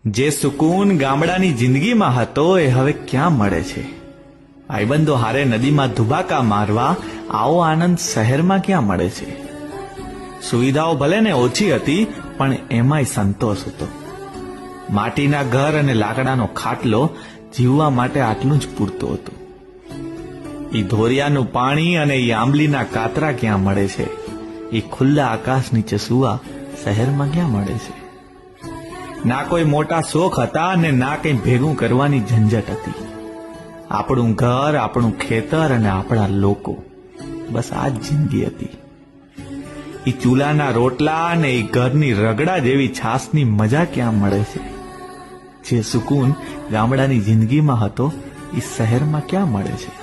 જે સુકૂન ગામડાની જિંદગીમાં હતો એ હવે ક્યાં મળે છે? ભાઈબંધો હારે નદીમાં ધુબાકા મારવા આવો આનંદ શહેરમાં ક્યાં મળે છે? સુવિધાઓ ભલે ને ઓછી હતી, પણ એમાંય સંતોષ હતો. માટીના ઘર અને લાકડાનો ખાટલો જીવવા માટે આટલું જ પૂરતું હતું. ઈ ધોરિયાનું પાણી અને ઈ આંબલીના કાતરા ક્યાં મળે છે? ઈ ખુલ્લા આકાશ નીચે સુવા શહેરમાં ક્યાં મળે છે? ના કોઈ મોટા શોખ હતા અને ના કંઈ ભેગું કરવાની ઝંઝટ હતી. આપણું ઘર, આપણું ખેતર અને આપણા લોકો, બસ આ જ જિંદગી હતી. ઈ ચૂલાના રોટલા અને ઈ ઘરની રગડા જેવી છાસની મજા ક્યાં મળે છે? જે સુકૂન ગામડાની જિંદગીમાં હતો એ શહેરમાં ક્યાં મળે છે?